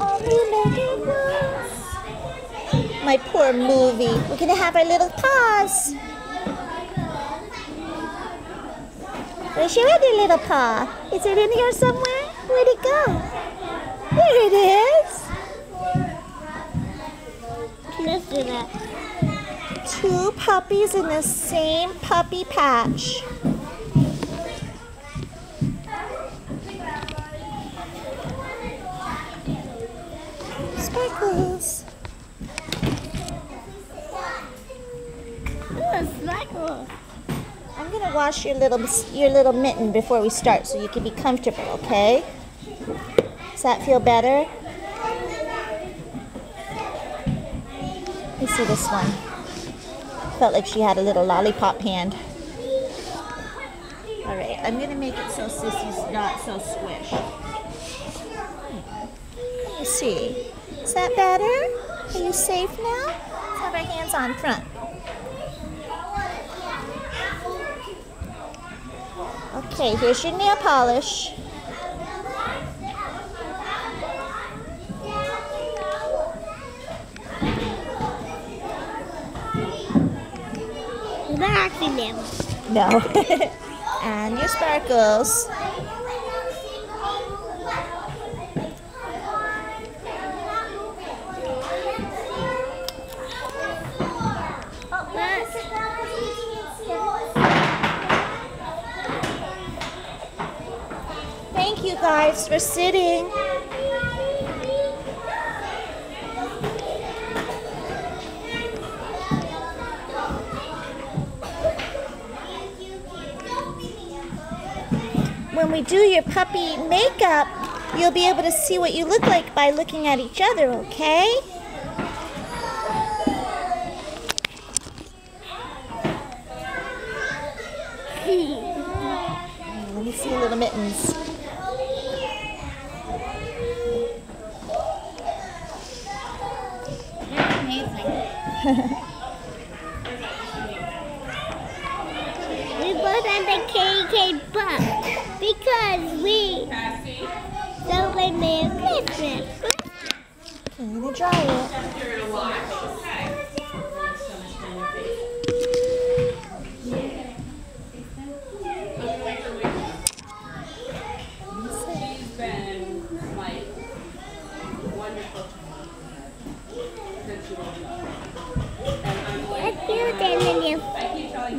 Only make it once. My poor movie. We're gonna have our little paws. Where's your other little paw? Is it in here somewhere? Where'd it go? There it is. Let's do that. Two puppies in the same puppy patch. Sparkles. Oh, sparkles. I'm gonna wash your little mitten before we start so you can be comfortable, okay? Does that feel better? Let me see this one. Felt like she had a little lollipop hand. All right, I'm gonna make it so Sissy's not so squish. Let me see. Is that better? Are you safe now? Let's have our hands on front. Okay, here's your nail polish. Is that actually nail? No. And your sparkles. Thank you guys for sitting. When we do your puppy makeup, you'll be able to see what you look like by looking at each other, okay? Let me see your little mittens. They're amazing. We both had the KK book because we celebrated Christmas. Okay, I'm gonna dry it. Let's do it and then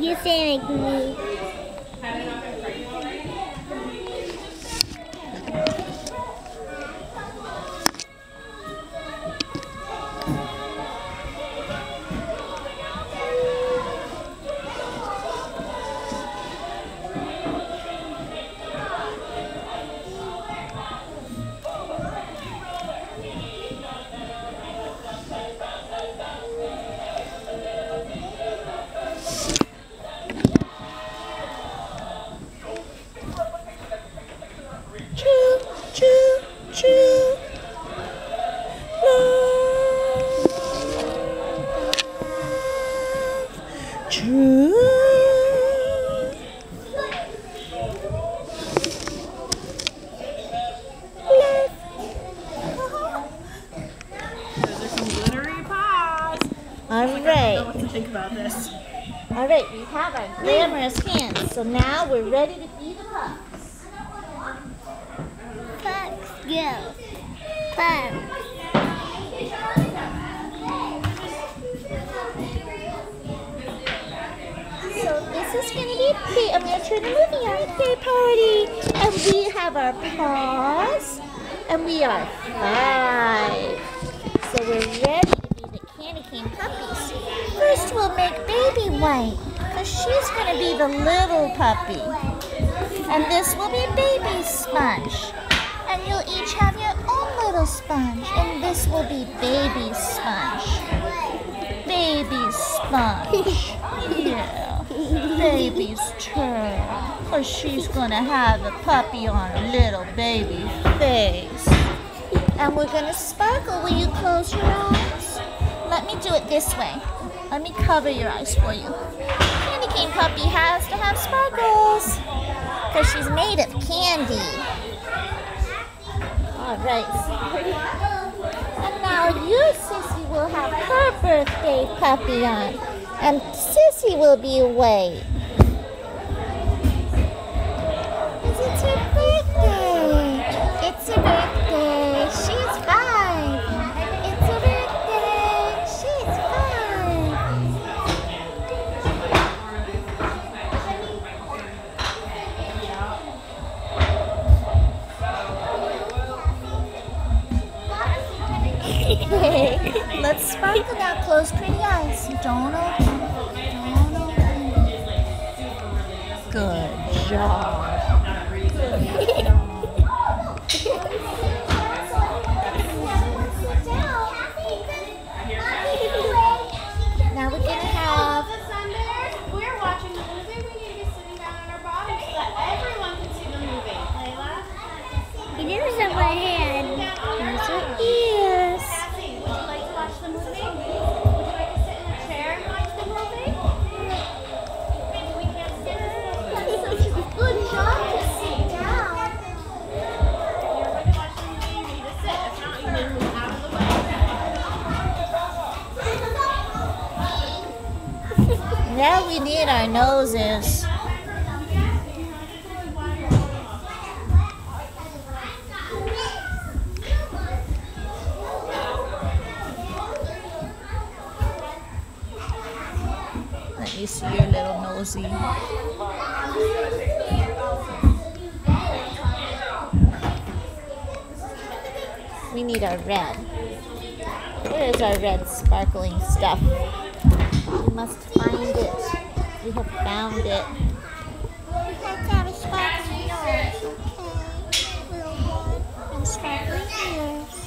you say like me. Choo, choo, choo. Love. True. Love. Those are some glittery paws. All I don't know right. what to think about this. All right, we have our glamorous hands, so now we're ready to be the pups. Pups, go. Pups. So this is going to be I'm going to turn the movie on. Birthday party. And we have our paws. And we are 5. So we're ready to be the candy cane puppies. First we'll make baby white, because she's going to be the little puppy. And this will be baby sponge. And you'll each have your own little sponge. And this will be baby sponge. Baby sponge. Yeah. Baby's turn. Because she's going to have the puppy on her little baby face. And we're going to sparkle. Will you close your eyes? Let me do it this way. Let me cover your eyes for you. Candy cane puppy has to have sparkles. Because she's made of candy. All right. now you, Sissy, will have her birthday puppy on. And Sissy will be away. Because it's her birthday. It's her birthday. She's 5. It's her birthday. She's 5. Let's sparkle now. Close pretty eyes. Don't open. Don't open. Good job. Now we're gonna have. We're watching the movie. We need to be sitting down on our bottoms so that everyone can see the movie. Layla? He didn't have my hand. Here's her ears. Cassie, would you like to watch the movie? Would you like to sit in a chair and watch the movie? Maybe we can't sit. That's such a good job to sit down. You're going to watch the movie. You need to sit. If not, you need to move out of the way. Now we need our noses. Let me see your little nosy. We need our red. Where is our red sparkling stuff? We must find it. We have found it. We have to have a sparkling nose. Okay. Little one. And sparkling ears.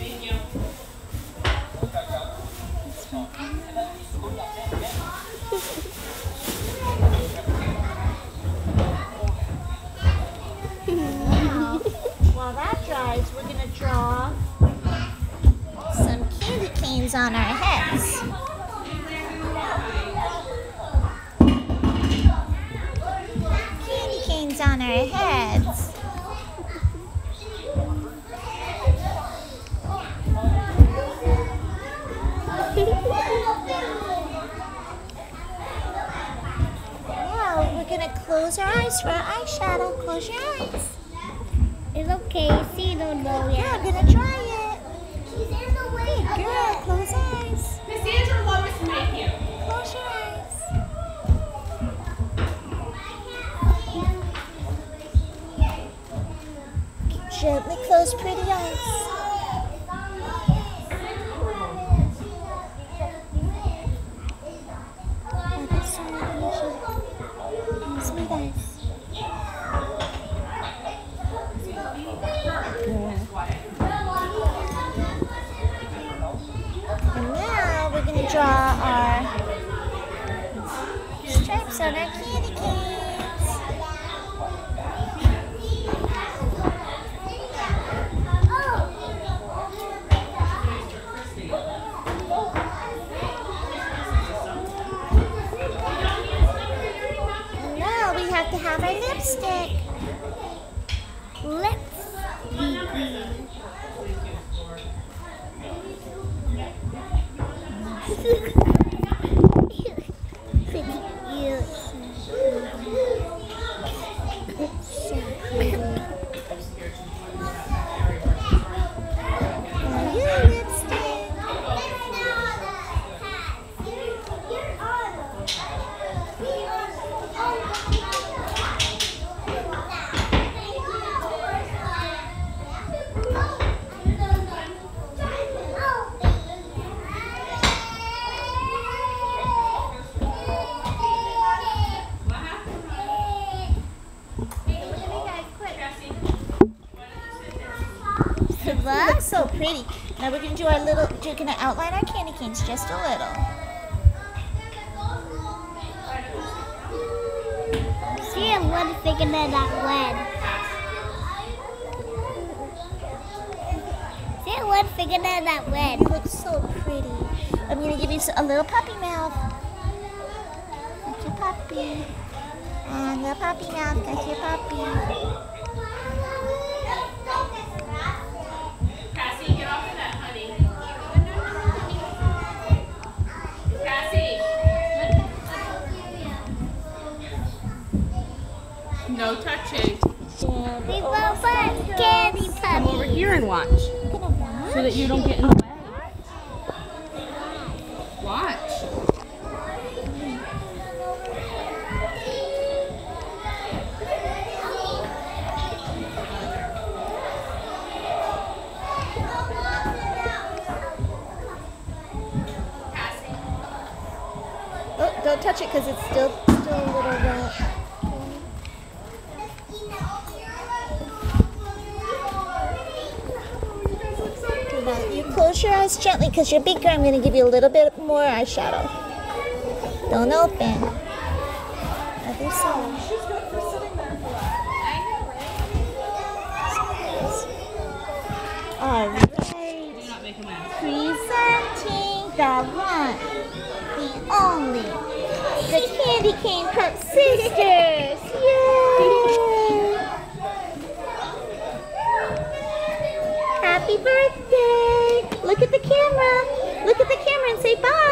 Now, while that dries, we're going to draw some candy canes on our heads. Candy canes on our heads. Now we're going to close our eyes for our eyeshadow. Close your eyes. It's okay. See, don't know Yeah, yet. I'm going to try it. Good girl. Close eyes. Miss Andrew, Lois, thank you. Close your eyes. Gently close pretty eyes. Other side, Alicia. Sweet eyes. And now we're going to draw our stripes on our candy canes. And now we have to have our lipstick. Let's begin. Now your lipstick. You look so pretty. Now we're going to do our little, we're going to outline our candy canes just a little. See, one finger in that red. See, one finger in that red. You look so pretty. I'm going to give you a little puppy mouth. That's your puppy. And the puppy mouth, that's your puppy. Cassie, get off of that, honey. here and watch. I'm gonna watch. So that you don't get in the way. Watch. Oh, don't touch it because it's still a little wet. Okay, now you close your eyes gently because you're bigger. I'm going to give you a little bit more eyeshadow. Don't open. Other side. All right. Do not make a mess. Presenting the one, the only, the Candy Cane Pup Sisters. Yay! Happy birthday! Look at the camera. Look at the camera and say bye.